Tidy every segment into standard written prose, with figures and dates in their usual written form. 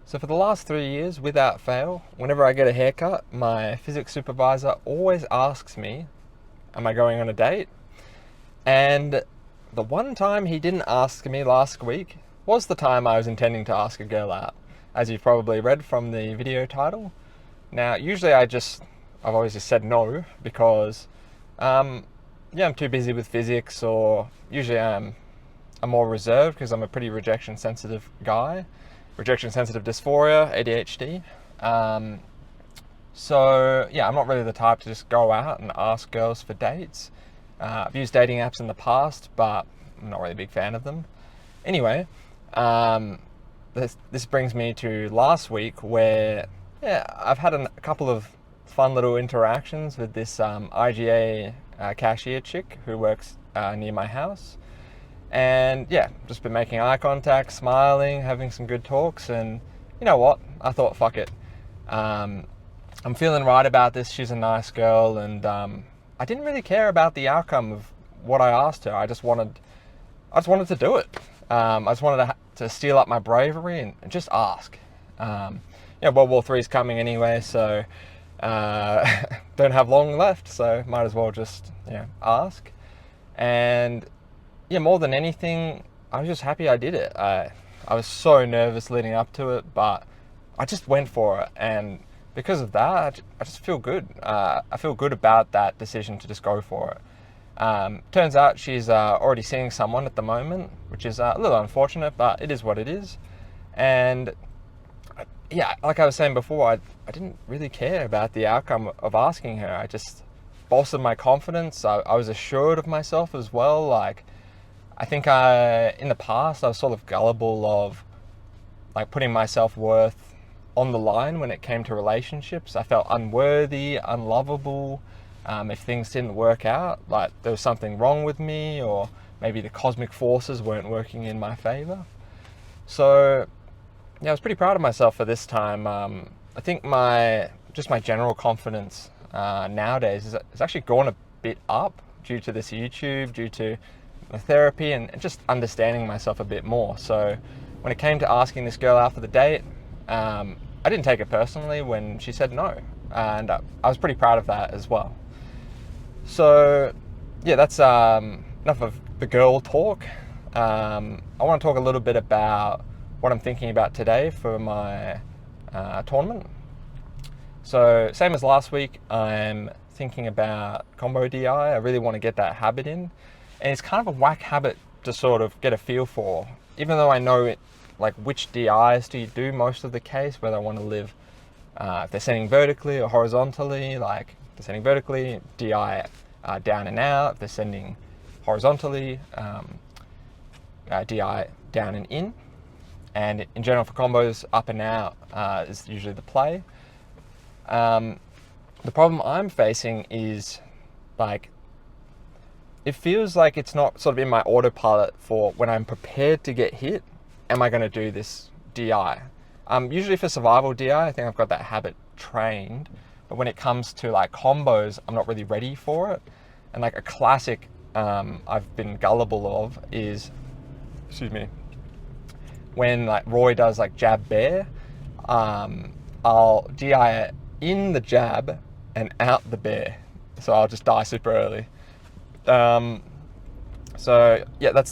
So for the last 3 years, without fail, whenever I get a haircut, my physics supervisor always asks me, am I going on a date? And the one time he didn't ask me last week was the time I was intending to ask a girl out, as you've probably read from the video title. Now, usually I've always just said no because, I'm too busy with physics, or usually I'm more reserved because I'm a pretty rejection sensitive guy. Rejection sensitive dysphoria, ADHD. I'm not really the type to just go out and ask girls for dates. I've used dating apps in the past, but I'm not really a big fan of them. Anyway, this brings me to last week where, I've had a couple of fun little interactions with this IGA cashier chick who works near my house. And just been making eye contact, smiling, having some good talks, and you know what? I thought, fuck it. I'm feeling right about this. She's a nice girl, and I didn't really care about the outcome of what I asked her. I just wanted to do it. I just wanted to steel up my bravery and just ask. World War III is coming anyway, so don't have long left, so might as well just ask. And more than anything, I was just happy I did it. I was so nervous leading up to it, but I just went for it, and because of that, I just feel good. I feel good about that decision to just go for it. Turns out she's already seeing someone at the moment, which is a little unfortunate, but it is what it is. And like I was saying before, I didn't really care about the outcome of asking her. I just bolstered my confidence. I was assured of myself as well. Like, I think in the past, I was sort of gullible of like putting my self-worth on the line when it came to relationships. I felt unworthy, unlovable. If things didn't work out, like there was something wrong with me, or maybe the cosmic forces weren't working in my favor. So I was pretty proud of myself for this time. I think my general confidence nowadays is actually gone a bit up due to this YouTube, due to my therapy, and just understanding myself a bit more. So when it came to asking this girl out for the date, I didn't take it personally when she said no, and I was pretty proud of that as well. So that's enough of the girl talk. I want to talk a little bit about what I'm thinking about today for my tournament. So same as last week, I'm thinking about combo DI. I really want to get that habit in. And it's kind of a whack habit to sort of get a feel for, even though I know it, like which DIs do you do most of the case, whether I want to live, if they're sending vertically or horizontally. Like if they're sending vertically, DI down and out. If they're sending horizontally, DI down and in. And in general for combos, up and out is usually the play. The problem I'm facing is like, it feels like it's not sort of in my autopilot for when I'm prepared to get hit, am I going to do this DI? Usually for survival DI, I think I've got that habit trained. But when it comes to like combos, I'm not really ready for it. And like a classic I've been gullible of is, when like Roy does like jab bear, I'll DI in the jab and out the bear. So I'll just die super early. That's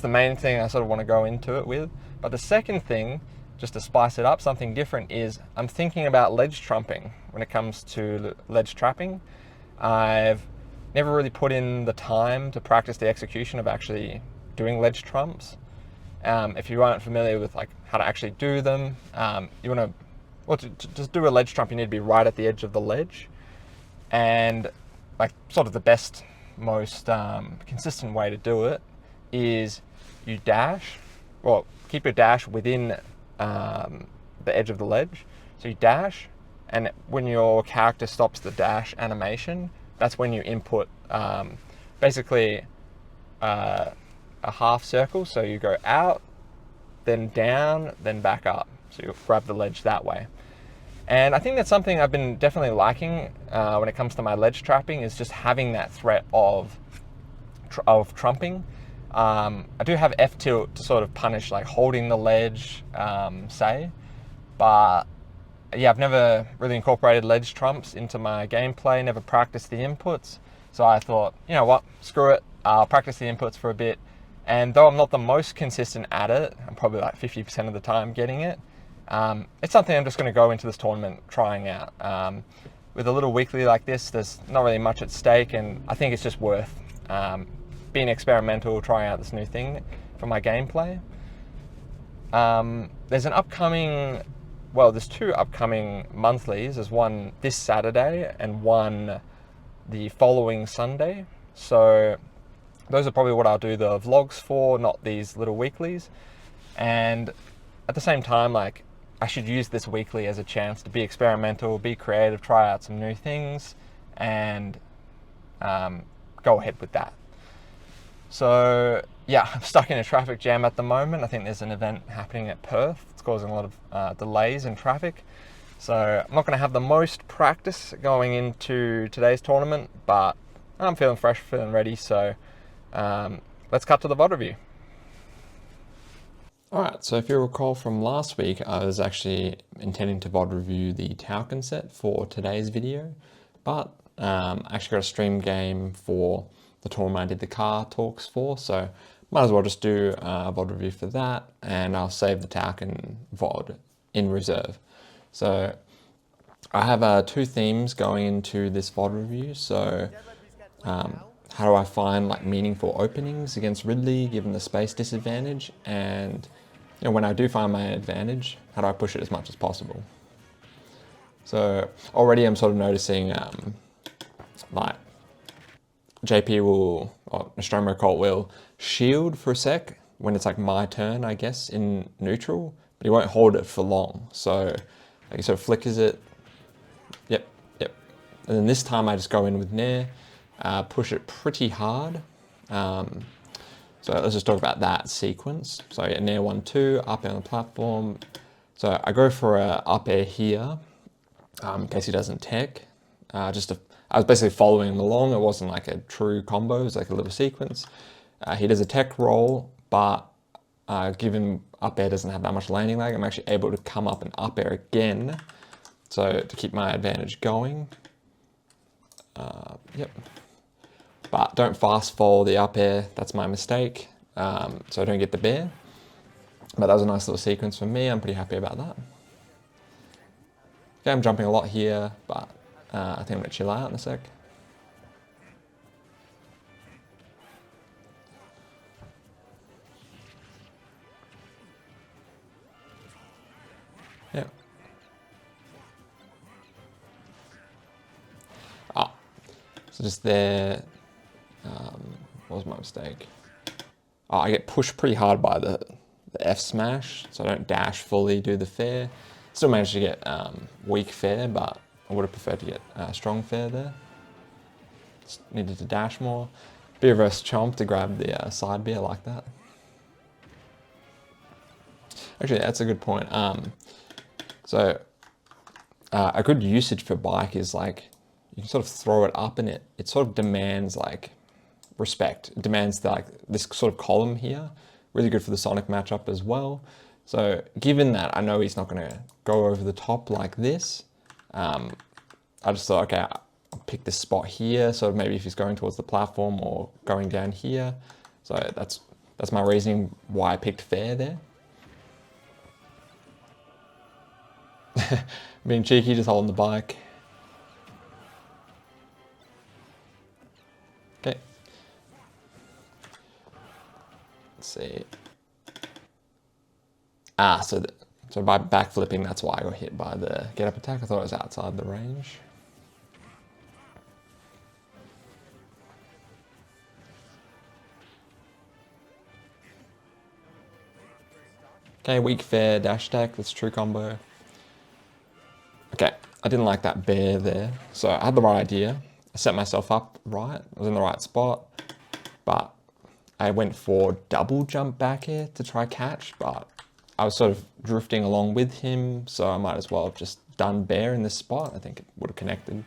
the main thing I sort of want to go into it with. But the second thing, just to spice it up, something different, is I'm thinking about ledge trumping when it comes to ledge trapping. I've never really put in the time to practice the execution of actually doing ledge trumps. If you aren't familiar with like how to actually do them, to just do a ledge trump, you need to be right at the edge of the ledge. And like sort of the best, most consistent way to do it is you dash, keep your dash within the edge of the ledge. So you dash, and when your character stops the dash animation, that's when you input basically a half circle. So you go out, then down, then back up. So you grab the ledge that way. And I think that's something I've been definitely lacking when it comes to my ledge trapping, is just having that threat of trumping. I do have F tilt to sort of punish like holding the ledge, But yeah, I've never really incorporated ledge trumps into my gameplay, never practiced the inputs. So I thought, you know what, screw it, I'll practice the inputs for a bit. And though I'm not the most consistent at it, I'm probably like 50% of the time getting it, it's something I'm just going to go into this tournament trying out. With a little weekly like this, there's not really much at stake, and I think it's just worth being experimental, trying out this new thing for my gameplay. There's there's two upcoming monthlies. There's one this Saturday and one the following Sunday. So those are probably what I'll do the vlogs for, not these little weeklies. And at the same time, like, I should use this weekly as a chance to be experimental, be creative, try out some new things, and go ahead with that. So yeah, I'm stuck in a traffic jam at the moment. I think there's an event happening at Perth. It's causing a lot of delays in traffic. So I'm not going to have the most practice going into today's tournament, but I'm feeling fresh, feeling ready. So let's cut to the VOD review. Alright, so if you recall from last week, I was actually intending to VOD review the Tauken set for today's video, but I actually got a stream game for the tournament I did the car talks for, so might as well just do a VOD review for that, and I'll save the Tauken VOD in reserve. So I have two themes going into this VOD review. So how do I find like meaningful openings against Ridley given the space disadvantage, and you know, when I do find my advantage, how do I push it as much as possible? So already I'm sort of noticing like JP or Nostromo Cult will shield for a sec when it's like my turn, I guess, in neutral, but he won't hold it for long. So like, he sort of flickers it. Yep. And then this time I just go in with Nair, push it pretty hard. So let's just talk about that sequence. So yeah, Nair 1-2, up air on the platform. So I go for a up air here, in case he doesn't tech. I was basically following him along. It wasn't like a true combo, it was like a little sequence. He does a tech roll, but given up air doesn't have that much landing lag, I'm actually able to come up and up air again. So to keep my advantage going. Yep. But don't fast fall the up air, that's my mistake. So I don't get the bear. But that was a nice little sequence for me, I'm pretty happy about that. Okay, I'm jumping a lot here, but I think I'm gonna chill out in a sec. Yeah. So just there, what was my mistake? I get pushed pretty hard by the F smash, so I don't dash fully, do the fair. Still managed to get weak fair, but I would have preferred to get strong fair there. Just needed to dash more. Be reverse chomp to grab the side B, I like that. Actually, that's a good point. So a good usage for bike is like, you can sort of throw it up and it sort of demands like respect. It demands like this sort of column here. Really good for the Sonic matchup as well. So given that I know he's not gonna go over the top like this, I just thought, okay, I'll pick this spot here. So maybe if he's going towards the platform or going down here. So that's my reasoning why I picked fair there. Being cheeky, just holding the bike. Okay. Let's see. So by backflipping, that's why I got hit by the get up attack. I thought it was outside the range. Okay, weak fair, dash attack, that's true combo. Okay, I didn't like that bear there. So I had the right idea. I set myself up right, I was in the right spot, but I went for double jump back air to try catch, but I was sort of drifting along with him, so I might as well have just done bear in this spot. I think it would have connected.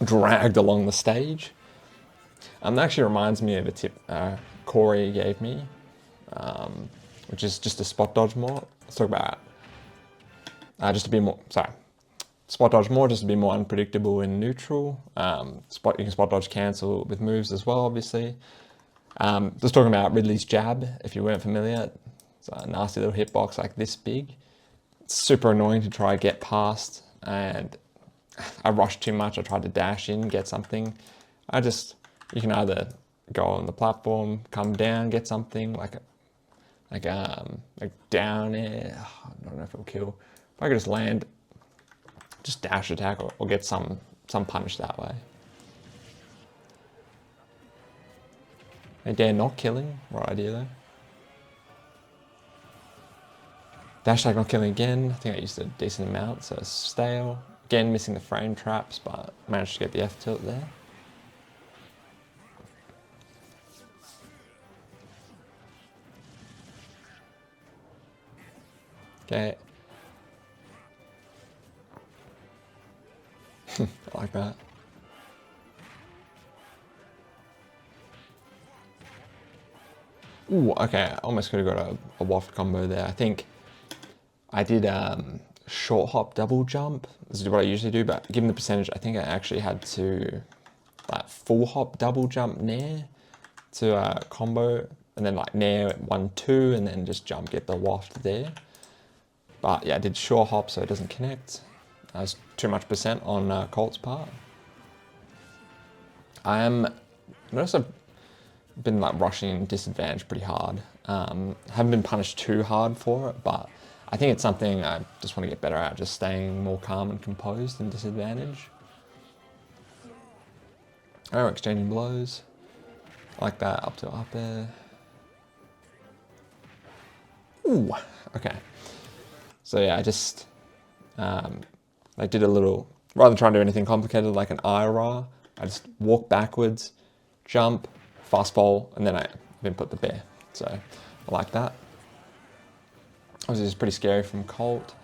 Dragged along the stage. That actually reminds me of a tip Corey gave me, which is just to spot dodge more. Let's talk about just to be more, spot dodge more just to be more unpredictable in neutral. You can spot dodge cancel with moves as well, obviously. Just talking about Ridley's jab, if you weren't familiar. It's a nasty little hitbox like this big. It's super annoying to try to get past, and I rushed too much. I tried to dash in, get something. You can either go on the platform, come down, get something like down air. I don't know if it'll kill. If I could just land, just dash attack or get some punish that way. Again, not killing, right idea though. Dash attack not killing again. I think I used a decent amount, so it's stale. Again, missing the frame traps, but managed to get the F tilt there. Okay. I like that. Ooh, okay, I almost could have got a waft combo there. I think I did short hop double jump. This is what I usually do, but given the percentage, I think I actually had to like full hop double jump nair to combo, and then like nair 1-2, and then just jump, get the waft there. But yeah, I did short hop so it doesn't connect. That's too much percent on Colt's part. Notice I've been like rushing disadvantage pretty hard. Haven't been punished too hard for it, but I think it's something I just want to get better at, just staying more calm and composed in disadvantage. Oh, exchanging blows. I like that, up to up air. Ooh, okay. So yeah, I just I did a little, rather than trying to do anything complicated like an IRA, I just walk backwards, jump, fast fall, and then I input the bear. So I like that. Obviously, it's pretty scary for Colt.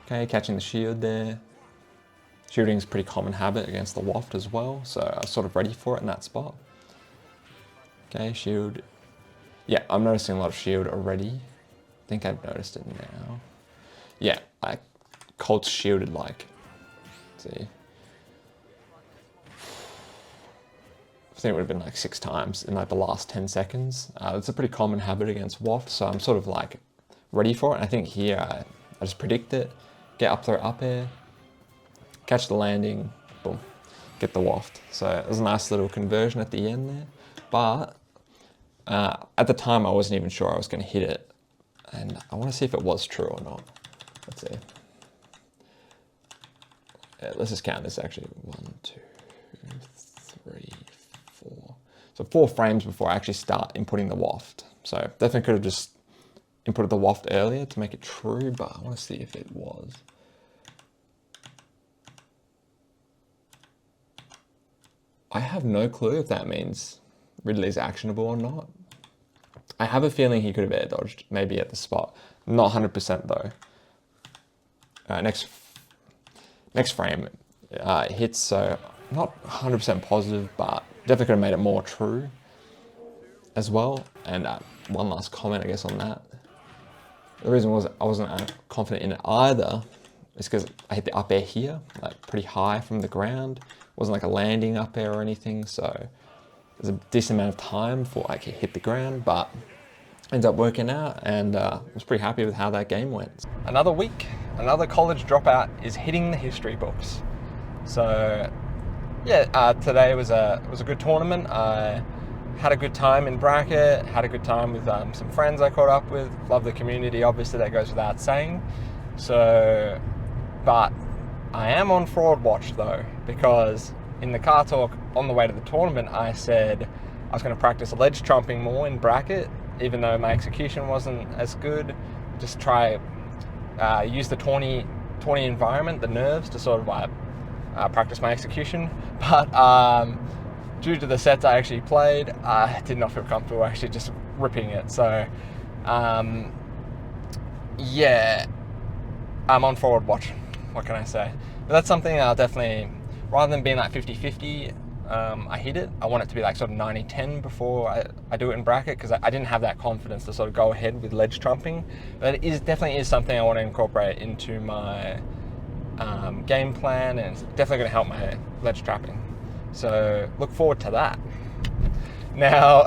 Okay, catching the shield there. Shielding is a pretty common habit against the waft as well, so I was sort of ready for it in that spot. Okay, shield. Yeah, I'm noticing a lot of shield already. I think I've noticed it now. Yeah, like Colt's shielded like, let's see. I think it would have been like 6 times in like the last 10 seconds. It's a pretty common habit against waft, so I'm sort of like ready for it. And I think here I just predict it, get up throw up air, catch the landing, boom, get the waft. So it was a nice little conversion at the end there. But at the time I wasn't even sure I was going to hit it. And I want to see if it was true or not. Let's see. Yeah, let's just count this actually. 1, 2, 3, 4. So 4 frames before I actually start inputting the waft. So definitely could have just inputted the waft earlier to make it true, but I want to see if it was. I have no clue if that means Ridley's actionable or not. I have a feeling he could have air dodged, maybe at the spot. Not 100% though. Next frame hits, so not 100% positive, but definitely could have made it more true as well. And one last comment, I guess, on that. The reason was I wasn't confident in it either is because I hit the up air here, like pretty high from the ground. It wasn't like a landing up air or anything, so there's a decent amount of time before I could hit the ground, but ended up working out, and I was pretty happy with how that game went. Another week, another college dropout is hitting the history books. So yeah, today was a good tournament. I had a good time in bracket, had a good time with some friends I caught up with. Love the community, obviously, that goes without saying. So, but I am on fraud watch though, because in the car talk on the way to the tournament, I said I was going to practice ledge trumping more in bracket, even though my execution wasn't as good. Just try use the tourney environment, the nerves, to sort of practice my execution. But due to the sets I actually played, I did not feel comfortable actually just ripping it. So yeah, I'm on forward watch. What can I say? But that's something I'll definitely, rather than being like 50-50, I hit it. I want it to be like sort of 90-10 before I do it in bracket, because I didn't have that confidence to sort of go ahead with ledge trumping. But it definitely is something I want to incorporate into my game plan, and it's definitely going to help my ledge trapping. So look forward to that. Now,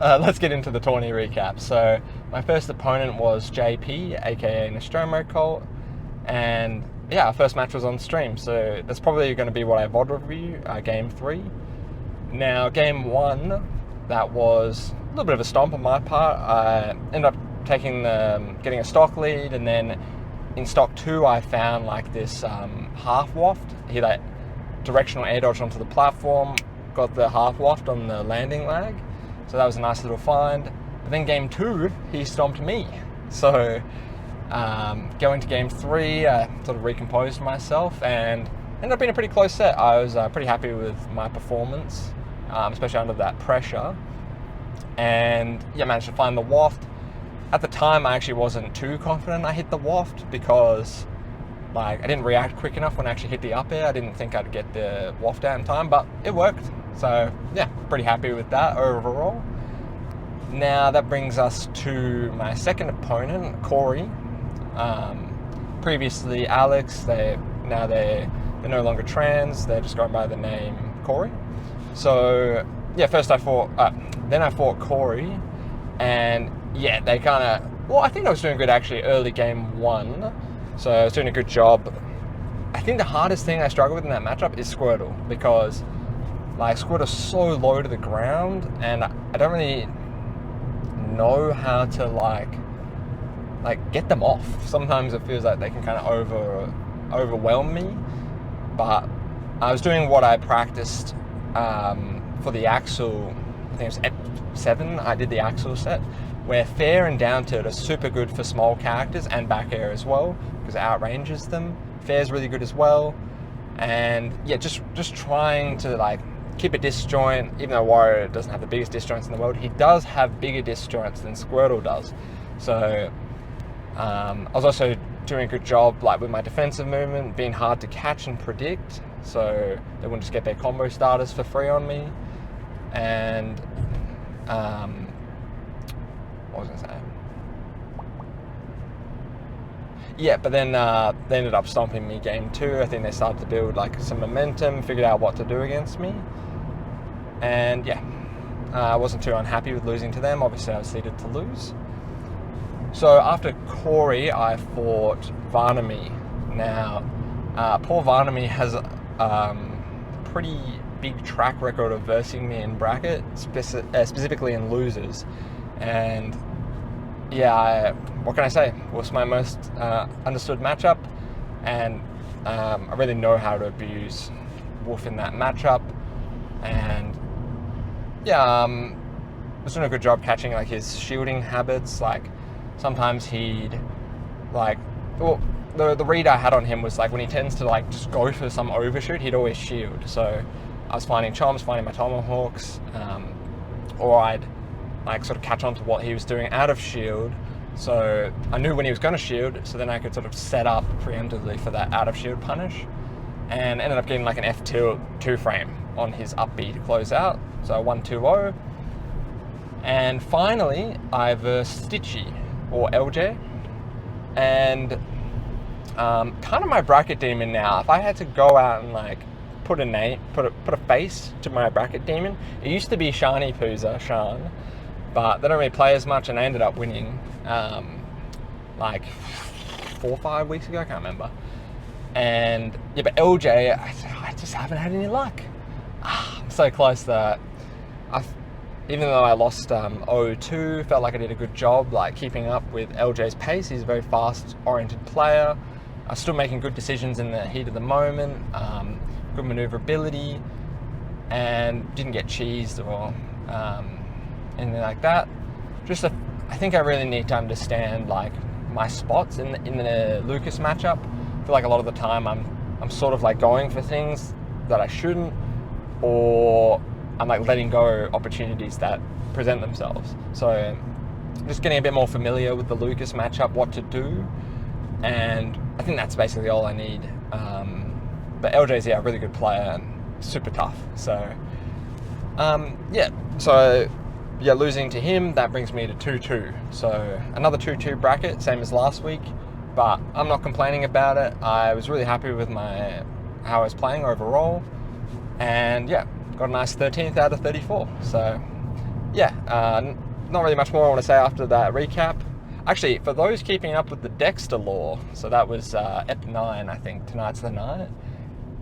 let's get into the tourney recap. So my first opponent was JP, aka Nostromo Cult, and yeah, our first match was on stream, so that's probably going to be what I VOD review, game 3. Now, game 1, that was a little bit of a stomp on my part. I ended up getting a stock lead, and then in stock 2, I found like this half waft. He like directional air dodge onto the platform, got the half waft on the landing lag, so that was a nice little find. But then game 2, he stomped me, so going to game 3, I sort of recomposed myself and ended up being a pretty close set. I was pretty happy with my performance, especially under that pressure, and yeah, managed to find the waft. At the time, I actually wasn't too confident I hit the waft, because like I didn't react quick enough when I actually hit the up air. I didn't think I'd get the waft out in time, but it worked. So yeah, pretty happy with that overall. Now that brings us to my second opponent, Corey. Previously Alex, they're no longer trans, they're just going by the name Corey. So yeah, then I fought Corey, and yeah, they kind of, well, I think I was doing good actually early game 1, so I was doing a good job. I think the hardest thing I struggle with in that matchup is Squirtle, because like Squirtle's so low to the ground, and I don't really know how to like get them off. Sometimes it feels like they can kind of overwhelm me, but I was doing what I practiced for the Axel. I think it was Ep7. I did the Axel set, where fair and down tilt are super good for small characters, and back air as well, because it outranges them. Fair's really good as well, and yeah, just trying to like keep a disjoint. Even though Wario doesn't have the biggest disjoints in the world, he does have bigger disjoints than Squirtle does. So I was also doing a good job like with my defensive movement, being hard to catch and predict, so they wouldn't just get their combo starters for free on me. And what was I saying? Yeah, but then they ended up stomping me game 2. I think they started to build like some momentum, figured out what to do against me, and yeah, I wasn't too unhappy with losing to them. Obviously, I was seeded to lose. So after Corey, I fought Varnami. Now, poor Varnami has a pretty big track record of versing me in bracket, specifically in losers. And yeah, what can I say? It was my most understood matchup, and I really know how to abuse Wolf in that matchup. And yeah, I was doing a good job catching like his shielding habits. Like sometimes he'd like, well, the read I had on him was like when he tends to like just go for some overshoot, he'd always shield. So I was finding choms, finding my tomahawks, or I'd like sort of catch on to what he was doing out of shield. So I knew when he was going to shield, so then I could sort of set up preemptively for that out of shield punish, and ended up getting like an F2 frame on his up B to close out. So I won 2-0. And finally, I versed Stitchy, or LJ, and kind of my bracket demon now. If I had to go out and like put a face to my bracket demon, it used to be Shani Pooza, Shan, but they don't really play as much, and I ended up winning like 4 or 5 weeks ago, I can't remember. And yeah, but LJ, I just haven't had any luck. I'm so close that even though I lost 0-2, felt like I did a good job like keeping up with LJ's pace. He's a very fast-oriented player. I was still making good decisions in the heat of the moment, good maneuverability, and didn't get cheesed or anything like that. I think I really need to understand like my spots in the Lucas matchup. I feel like a lot of the time I'm sort of like going for things that I shouldn't, or I'm like letting go opportunities that present themselves. So just getting a bit more familiar with the Lucas matchup, what to do, and I think that's basically all I need. But LJ's a really good player, and super tough. So, so losing to him, that brings me to 2-2. So another 2-2 bracket, same as last week, but I'm not complaining about it. I was really happy with how I was playing overall, and got a nice 13th out of 34. So not really much more I want to say after that recap. Actually, for those keeping up with the Dexter lore, so that was Ep 9, I think. Tonight's the night.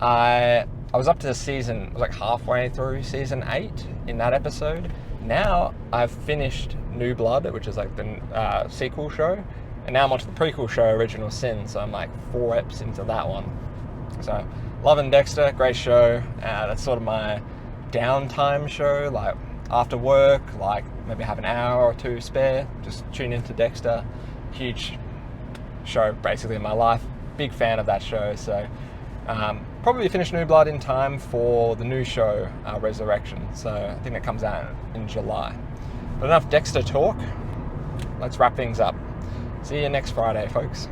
I was up to like halfway through season 8 in that episode. Now I've finished New Blood, which is like the sequel show, and now I'm onto the prequel show, Original Sin. So I'm like 4 eps into that one. So loving Dexter, great show. That's sort of my downtime show, like after work, like maybe have an hour or 2 spare, just tune into Dexter. Huge show basically in my life, big fan of that show. So probably finish New Blood in time for the new show, Resurrection. So I think that comes out in July. But enough Dexter talk, let's wrap things up. See you next Friday, folks.